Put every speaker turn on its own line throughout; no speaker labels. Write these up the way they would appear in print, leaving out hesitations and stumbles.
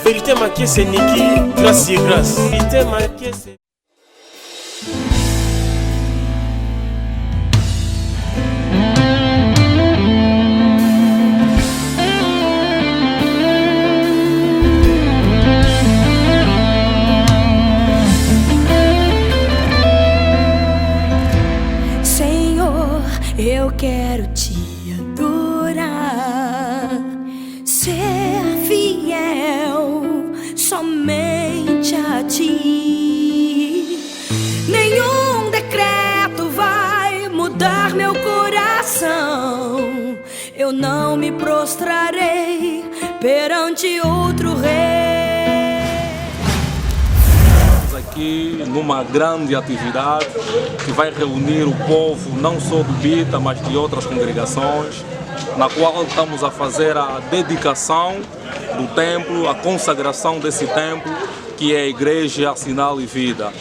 Vérité marquée, c'est Niki, grâce et grâce. Vérité marquée, c'est...
Senhor, eu quero te adorar, ser fiel somente a ti. Nenhum decreto vai mudar meu coração. Eu não me prostrarei perante outro rei.
Estamos aqui numa grande atividade que vai reunir o povo não só do Bita, mas de outras congregações, na qual estamos a fazer a dedicação do templo, a consagração desse templo, que é a Igreja Sinal e Vida.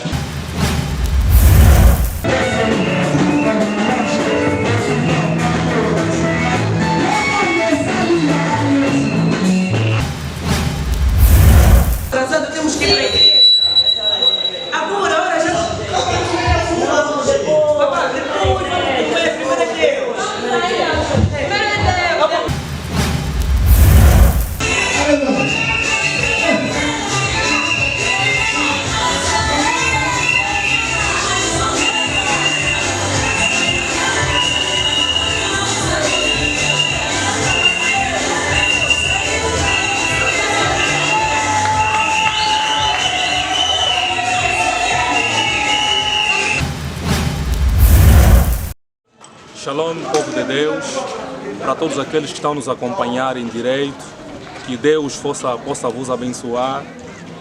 Temos que ir para a igreja. Agora, olha, já... Papai, depois, primeiro é Deus.
Shalom, povo de Deus, para todos aqueles que estão nos acompanhar em direito, que Deus possa vos abençoar.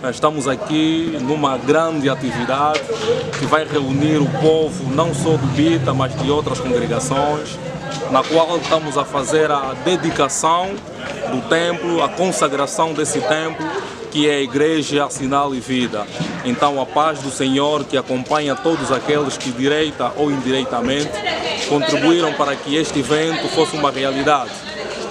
Estamos aqui numa grande atividade que vai reunir o povo não só do Bita, mas de outras congregações, na qual estamos a fazer a dedicação do templo, a consagração desse templo, que é a Igreja Sinal e Vida. Então a paz do Senhor que acompanha todos aqueles que direita ou indiretamente contribuíram para que este evento fosse uma realidade.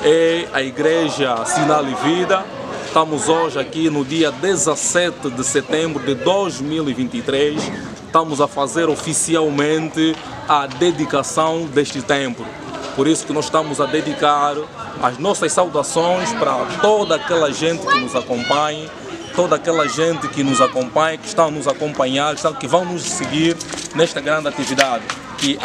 É a Igreja Sinal e Vida. Estamos hoje aqui no dia 17 de setembro de 2023. Estamos a fazer oficialmente a dedicação deste templo. Por isso que nós estamos a dedicar as nossas saudações para toda aquela gente que nos acompanha, toda aquela gente que nos acompanha, que estão a nos acompanhar, que vão nos seguir nesta grande atividade. Que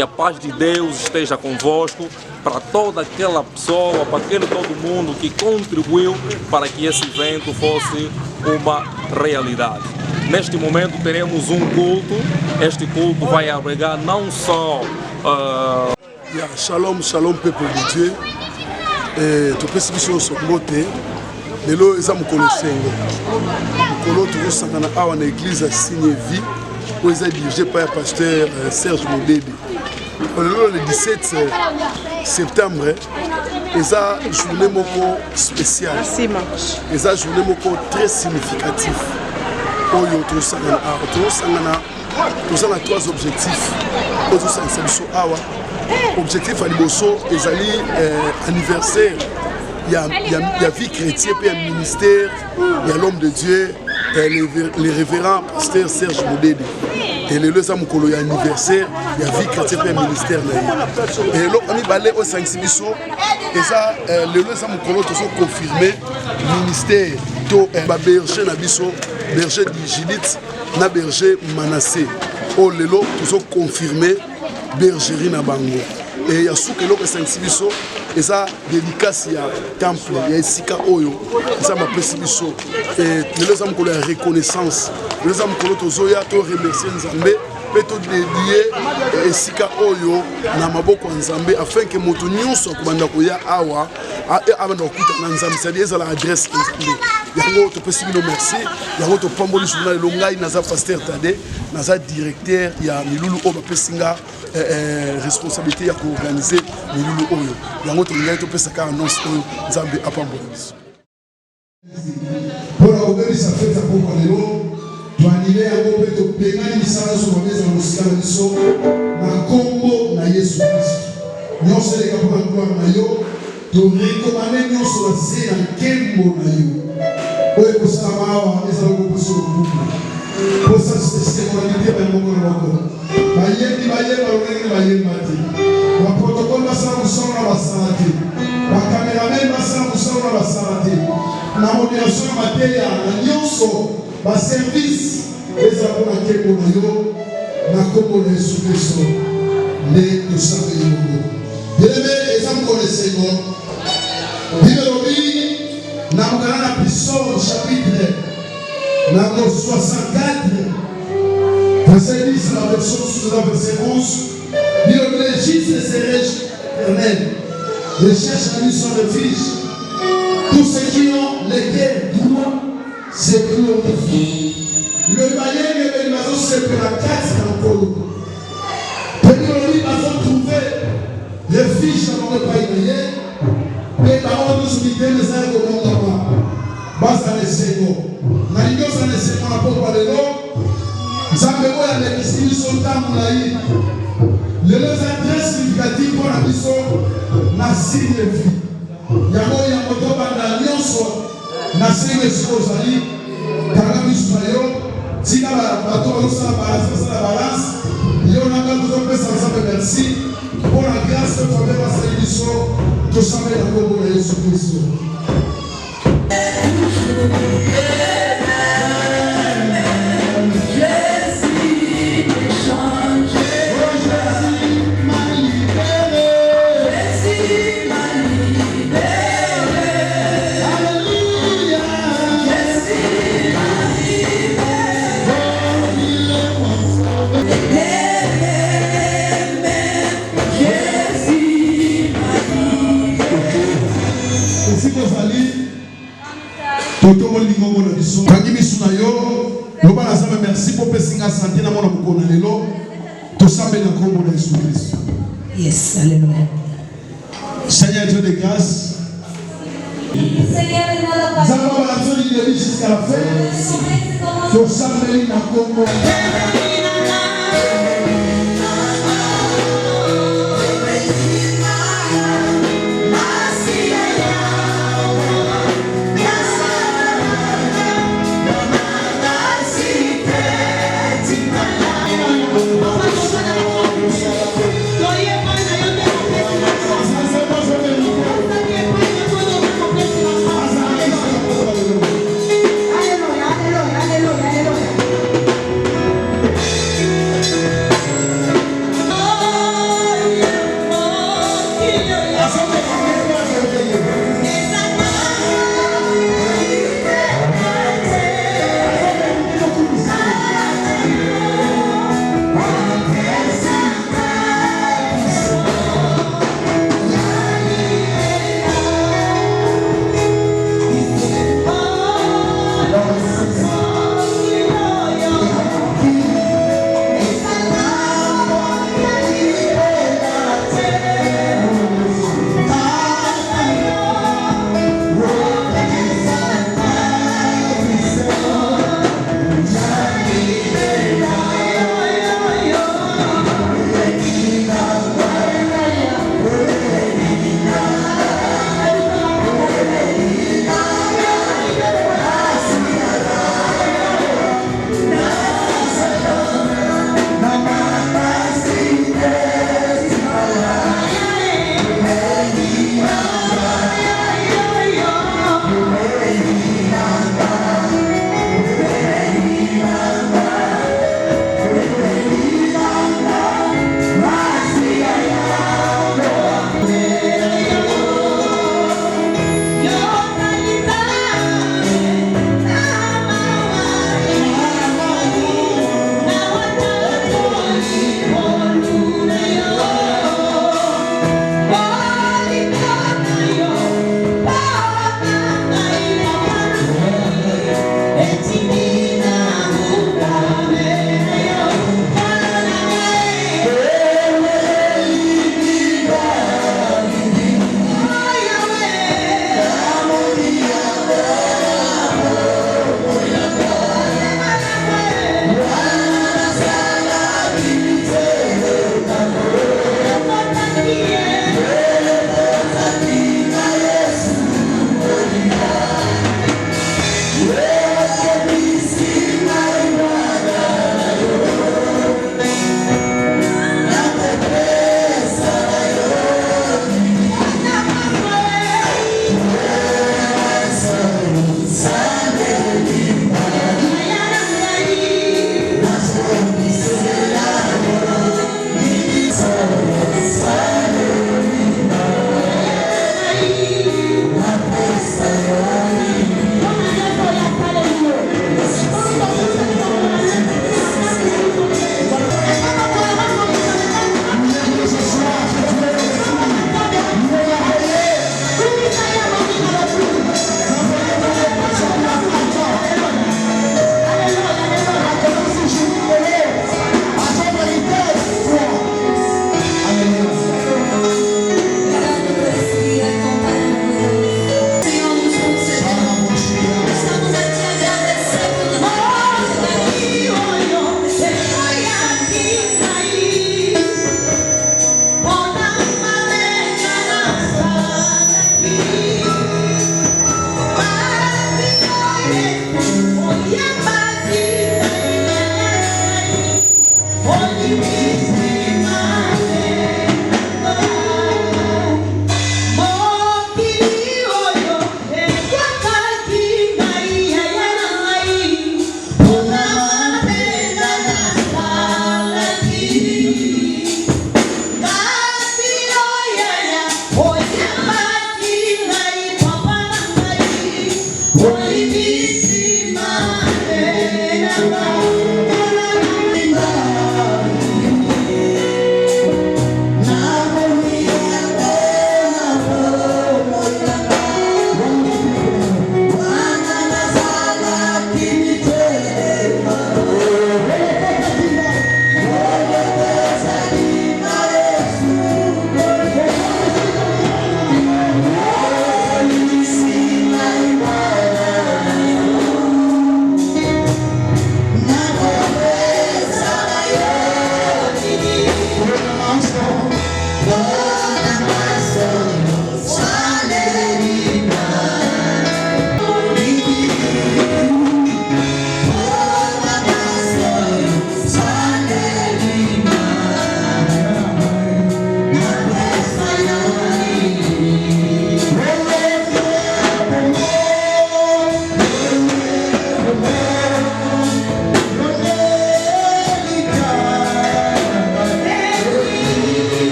a paz de Deus esteja convosco, para toda aquela pessoa, para todo mundo que contribuiu para que esse evento fosse uma realidade. Neste momento teremos um culto. Este culto vai abrigar não só...
Shalom, shalom, peuple de Dieu. Tu peux suivre sur côté. Lelo eza mokolo sengo. Mokolo tozosangana awa na église Signe Vie, oyo eza dirigé par le pasteur Serge Modede. Lelo le 17 septembre, eza journée moko spéciale. Eza journée moko très significative. Oyo tozosangana awa. Tozosangana trois objectifs. Tozosangana biso awa. Objectif à Liboso, ezali anniversaire. Il y a vie chrétienne, puis un ministère, il y a l'homme de Dieu, les révérends pasteur Serge Modede. Et le il y a anniversaire, il y a vie chrétienne, puis un ministère. Et l'autre ami balé au Saint-Sibiso, et ça, le Zamukolo, tout sont confirmé, ministère, tout berger Nabiso, berger d'Igilite, na berger Manassé. Oh, le lot, tout sont confirmé, bergerie na bango. Et il y a souke l'autre Saint-Sibiso, et ça, dédicace, il y a temple, il y a Sika Oyo, et ça m'a précisé. Et les hommes qui ont la reconnaissance, les hommes qui ont Zoya, qui ont remercié Nzambé, et tout dédié, et Sika Oyo, na maboko Nzambé, afin que mon union soit comme Ndakoya Awa, et avant d'occuper Nzambé, c'est-à-dire l'adresse Nzambé. Yango to pesi bino merci, yango to pamboli journal longai naza pasteur Tade, naza directeur ya Milulu Oba pesinga responsabilité ya ko organiser Milulu Oyo. Yango to ngai to pesa ka annonce oyo Nzambe apamboli.
Pour organiser cette fête pour Lelo, to anile yango pe to pengani misala so mabeza musika biso na kombo na Yesu Kristo. Nyonso le kapona gloire na yo, to recommander nyonso la zina kembo na yo. actualité ba moko na moko bayebi bayeba lolenge bayeba te baprotokole basala mosala na basala te bakameramen basala mosala na basala te na modération ya mateya na nyonso baservice eza mpona nkembo na yo na kombo na Yesu Kristo nde tosambeli bongo bien-aimé eza mokolo esengo Bible lobi na mokana na Psaume chapitre Numéro 64, verset 10, la version sous la verset 11. Dit le juste serait éternel. Les cherches à lui son refuge. Tous ceux qui ont les cœurs droits, c'est glorifié. Le malien et le maison, c'est que la casse encore. Puis lui, ils ont trouvé refuge dans le pays de Yé. Mais dans nous unité, les uns comme on doit. Basta les seconds. Na ligosa na sema na popo lelo nzambe oyo alekisi biso ntango na ye lelo eza très significatif mpona biso na signe vi yango yango tobanda nyonso na signe esika ozali kanga biso na yo tika bato bazosala balance basala balance yo nanga tozopesa nzambe merci mpona grâce fabe basali biso tosambeli na kombo na Yesu Kristo. Merci pour pesinga santé na mona mukona lelo to sambe na kombo na Yesu Kristo.
Yes, alléluia.
Seigneur Dieu de grâce.
Seigneur,
nous avons la zone de vie jusqu'à la fin. To sambe na kombo.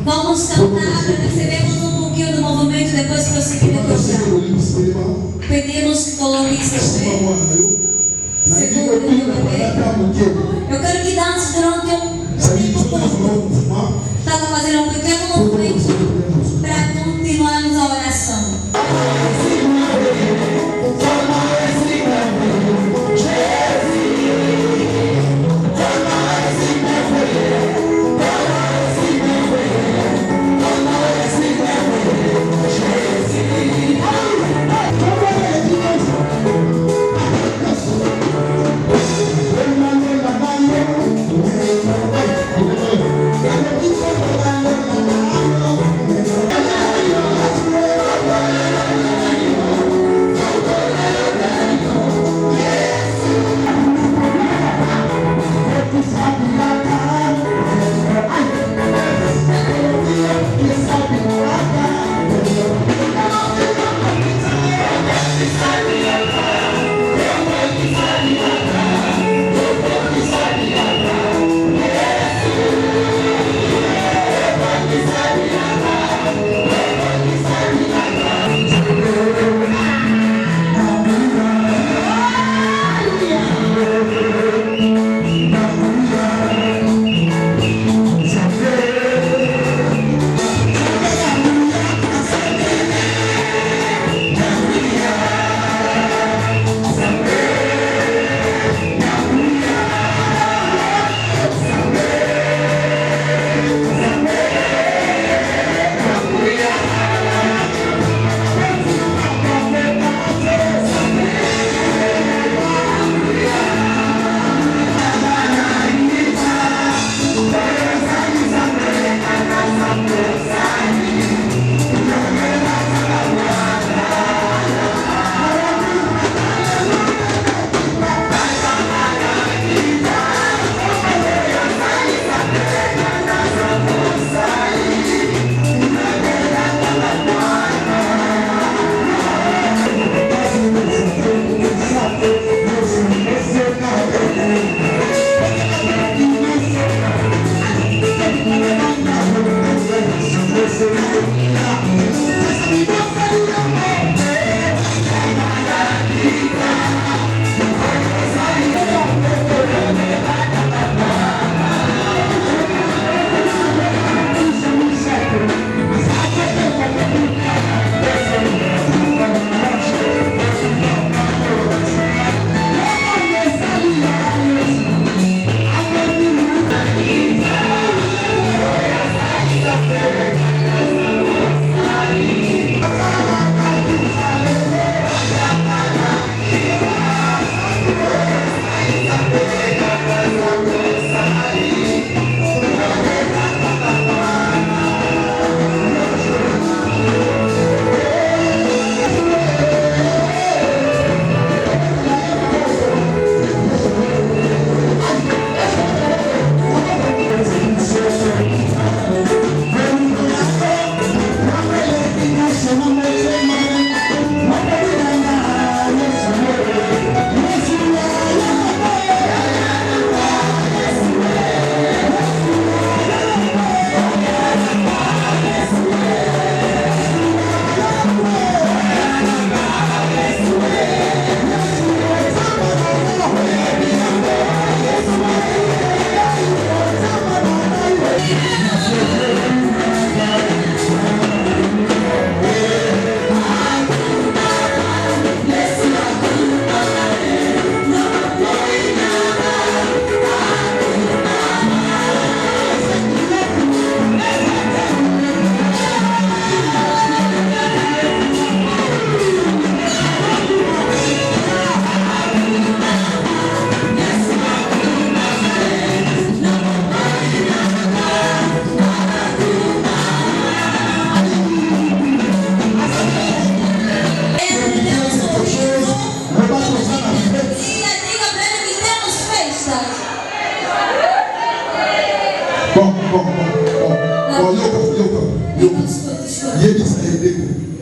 Vamos cantar para recebermos um pouquinho do movimento e depois prosseguir no programa. Pedimos que coloque isso eu quero que dance durante um tempo curto. Estava fazendo um pequeno movimento para continuarmos a oração.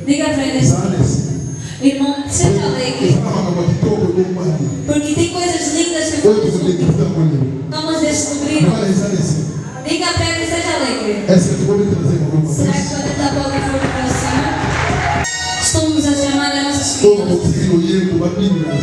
Diga para ele assim, irmão, seja alegre, porque tem coisas lindas que vamos descobrir. Diga para ele, seja
Est-ce que tu peux me trazer com alguma
Será que
coisa?
pode estar bom para cima? Estamos a chamar a nossa
Como
filha.
conseguir o erro, uma menina.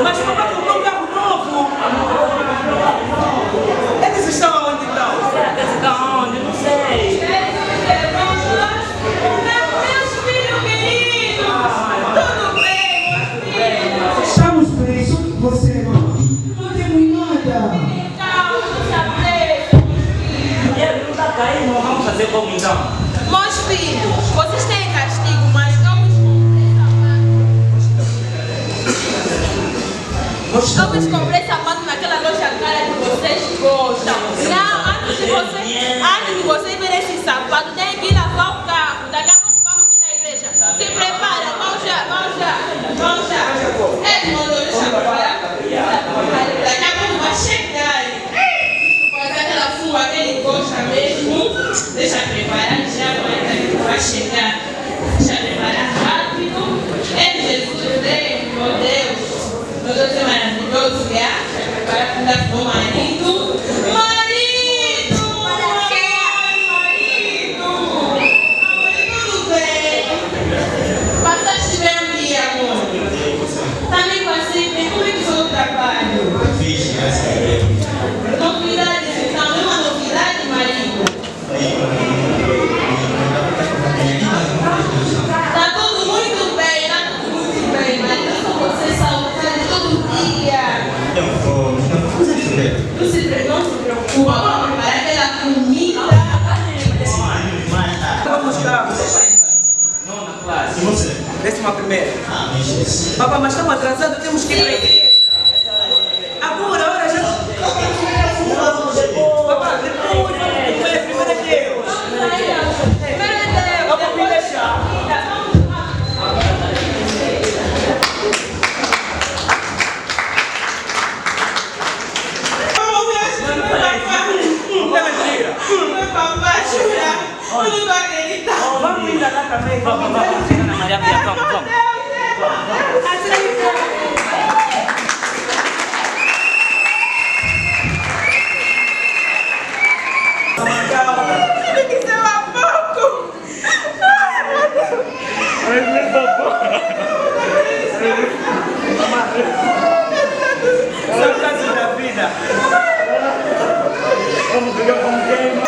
Mas como é que um carro novo? Eles estão onde estão? Será que eles estão onde? Não sei. Meus filhos queridos! gosta. Não, antes de você ver esse sapato, tem que lavar o carro. Daqui a pouco vamos vir na igreja. Se prepara, vamos já. Deixa preparar. Daqui a pouco vai chegar. Fazer aquela fuga que ele gosta mesmo. Deixa preparar já, vai chegar. Deixa preparar rápido. Jesus, meu Deus é maravilhoso, deixa preparar para dar para o marido. Tudo bem? Passaste bem o dia, amor? Também passei bem, como é que foi o trabalho?
Fiz, graças a Deus.
Novidades, então, é uma novidade, marido? Está tudo muito bem, marido. Eu sou você saudade todo dia. Não se preocupa, vamos preparar aquela comida.
Vamos cá.
Não, na classe.
E você? 11ª.
Ah, mas...
Papai, mas estamos atrasados, temos que ir para a igreja. Agora, hora já. Papai, depois, primeiro é Deus. Vamos me deixar.
Papai, chorar. Eu não vou acreditar.
Vamos ir lá também. Vamos.
Maria, vamos.
Tem que ser uma pouco. Ai, meu Deus.
Saudades da vida. Vamos brigar com quem?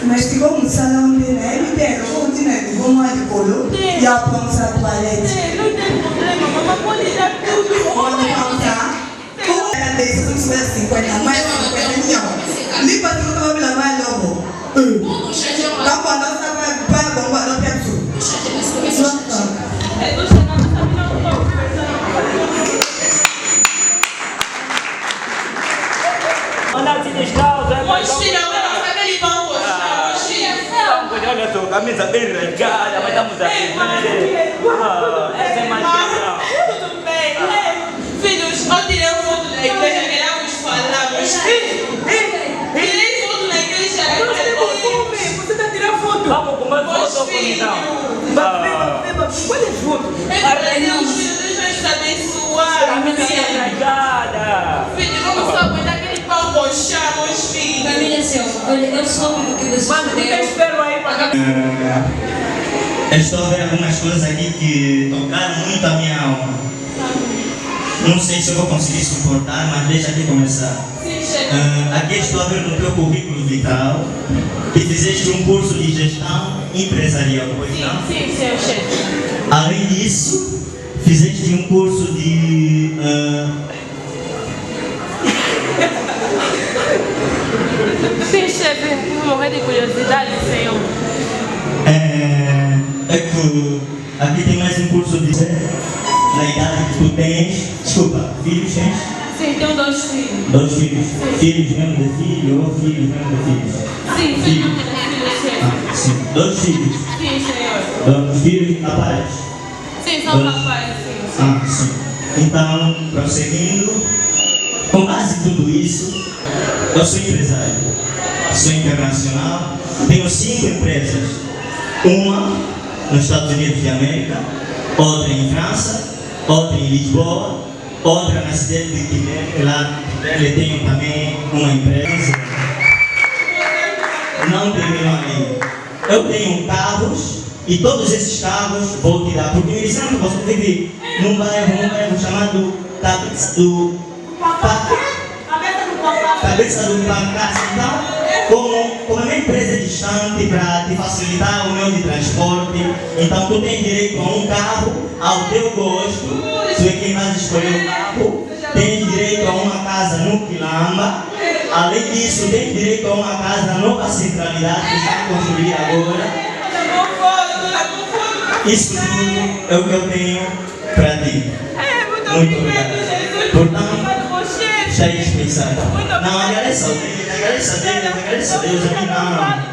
Mas ficou um salão de neve, tem um continente, vamos lá de colo, e a ponta da toalete.
Não tem problema, mamãe pode dar tudo.
Pode passar. Como era desse, se tiver 50, mais 50 milhões. Limpa tudo para me lavar logo. Então, quando você vai para a bomba, não tem tudo.
Manda se descalço, é mais olha só, camisa bem regada, mas estamos aqui. Essa é mais legal.
Tudo bem, filhos, eu tirei foto da igreja, queremos falar. Tirei foto na igreja.
Você está tirando foto? Vamos comer foto então. Pode junto.
Deus vai te abençoar.
Camisa regada.
Filho, vamos só aguentar aquele pau roxar, meus filhos.
Família seu, olha, eu soube o que você
eu espero aí para
Eu estou a ver algumas coisas aqui que tocaram muito a minha alma. Não sei se eu vou conseguir suportar, mas deixa aqui começar. Aqui estou a ver no teu currículo vital que fizeste um curso de gestão empresarial, pois não?
Sim, seu chefe.
Além disso, fizeste um curso de...
Sim, chefe, vou morrer de curiosidade, senhor.
É que aqui tem mais um curso de... Na idade que tu tens... Desculpa, filhos tens?
Sim, tenho 2 filhos.
2 filhos? Filhos mesmo de filho ou filhos mesmo de filhos?
Sim, filho de filho, chefe.
Sim, 2 filhos.
Sim, senhor.
2 filhos rapazes?
Sim, Não, papai, sim.
Sim. Então, prosseguindo, com base em tudo isso, eu sou empresário, sou internacional, tenho 5 empresas. Uma nos Estados Unidos de América, outra em França, outra em Lisboa, outra na cidade de Quilé, lá eu tenho também uma empresa. Não terminou aí. Eu tenho carros e todos esses carros vou tirar, porque me disseram que você vive num bairro chamado Cabeça do Pancácio. Então, como a minha empresa é distante para te facilitar o meio de transporte, então tu tens direito a um carro ao teu gosto, tu é quem vai escolher o carro, tens direito a uma casa no Quilamba, além disso tens direito a uma casa na nova centralidade que está a construir agora. Isso tudo é o que eu tenho para ti. Muito obrigado. Portanto, já é dispensado. Não, agradeça a Deus, a mim não.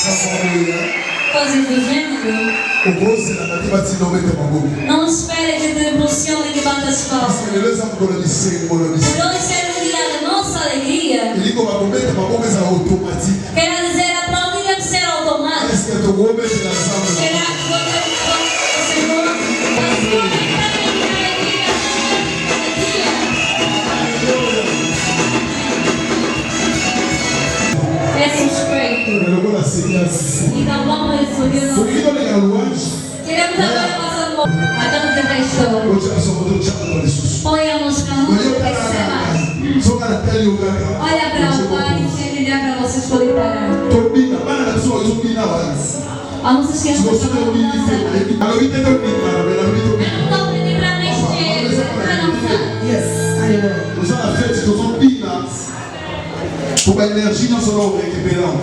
Coisas do gênero. Não espere que te emocione e que bata as palmas. Por hoje ser um dia de nossa alegria. Quer dizer, aplaudir deve ser automático. Será que você é suspeito. Então vamos subir o queremos agora passar um pouco. Agora tem a história. Põe a música muito olha para o pai e se ele der para vocês poderem parar. A música esquece de falar. Eu não estou pedindo para mexer.
Pour l'énergie dans son nom récupérant.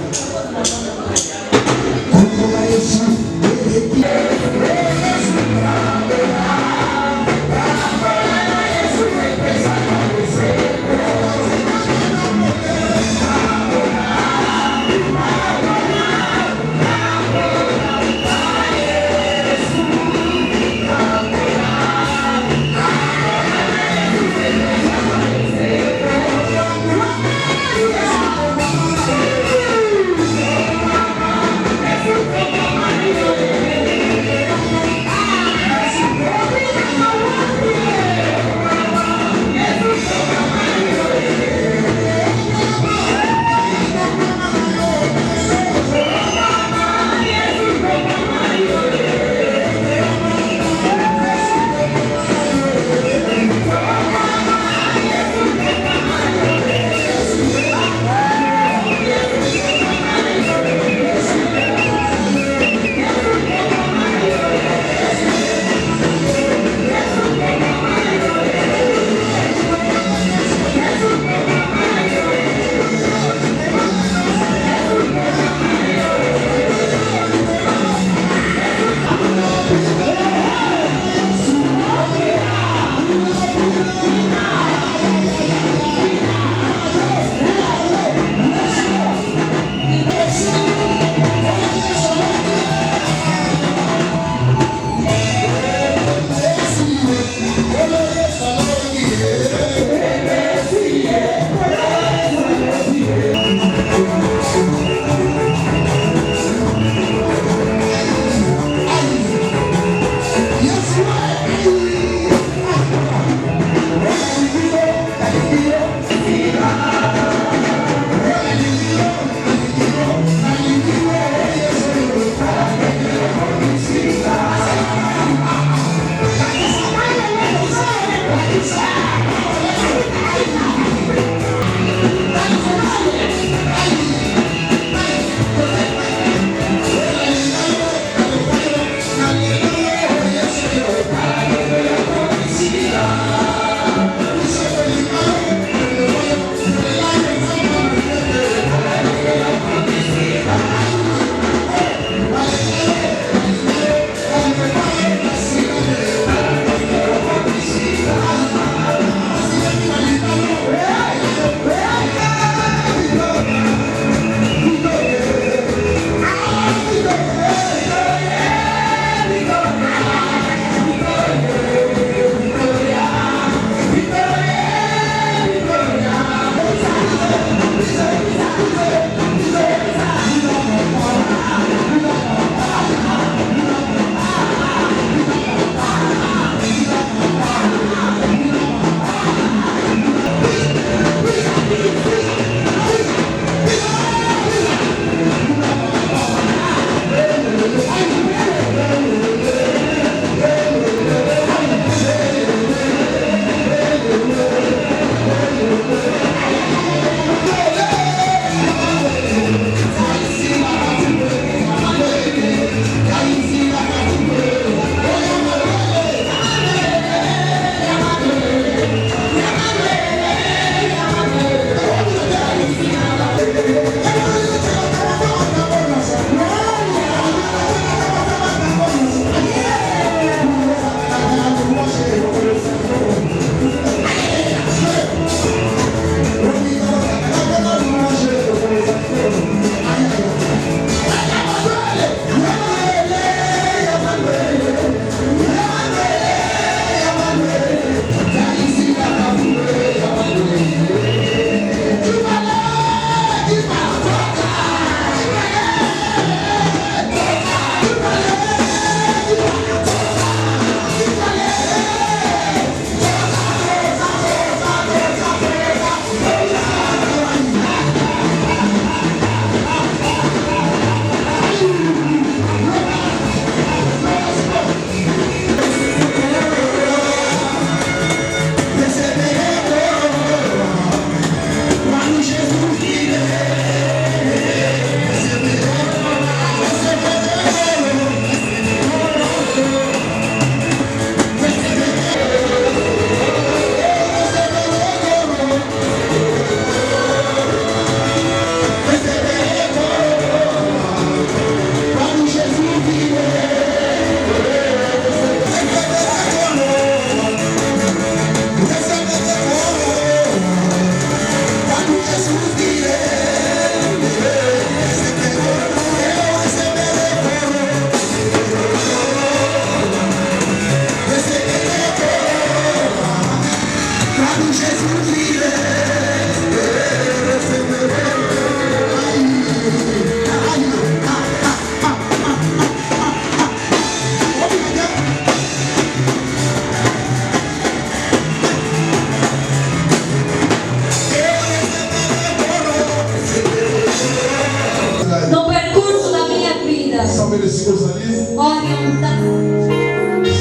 saber esse coisa ali.
Olha,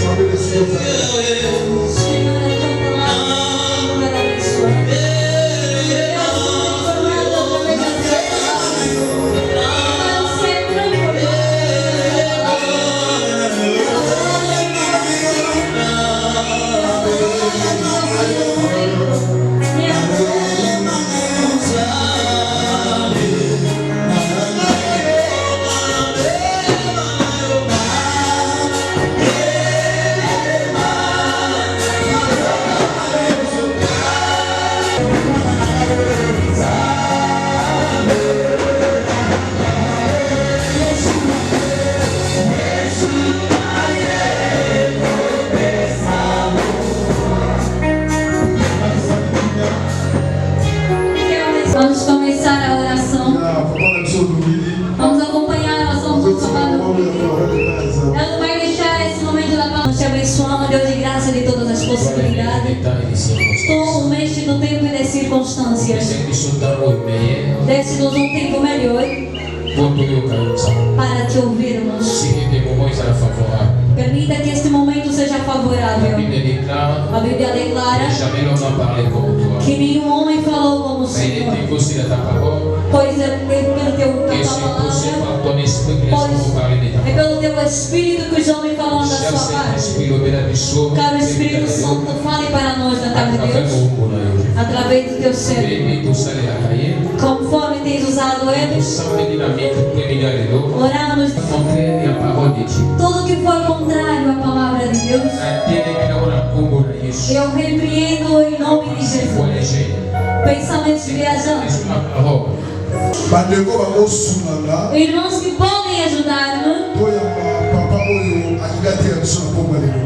Saber esse coisa ali.
Senhor, é tão palavra para abençoar. Vamos começar a oração. Vamos acompanhar a oração do Salvador. Ela não vai deixar esse momento da palavra te abençoando, Deus de graça de todas as possibilidades. Todo este do tempo e das circunstâncias. Desse-nos um tempo melhor para te ouvirmos. Permita que este momento seja favorável. A Bíblia declara que nenhum homem falou como o Senhor. Pois é pelo teu palavra, é pelo teu Espírito que os homens falam da sua parte. Caro Espírito Santo, fale para nós na tarde de Deus, através do teu servo. Conforme tens usado ele, oramos tudo que for contrário à palavra de Deus. Eu repreendo em nome de Jesus. Pensamentos viajantes. Irmãos que podem ajudar-nos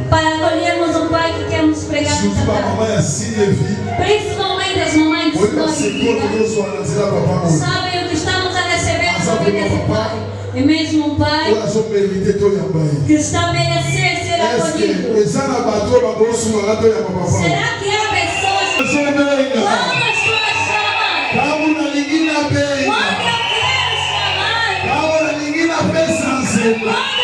para acolhermos o Pai que quer nos pregar nessa tarde. Principalmente as mamães sabem o que estamos a receber sobre desse Pai. E mesmo um Pai que está a merecer ser acolhido. Será que há pessoas que quando as tuas chamam, quando eu quero chamar, quando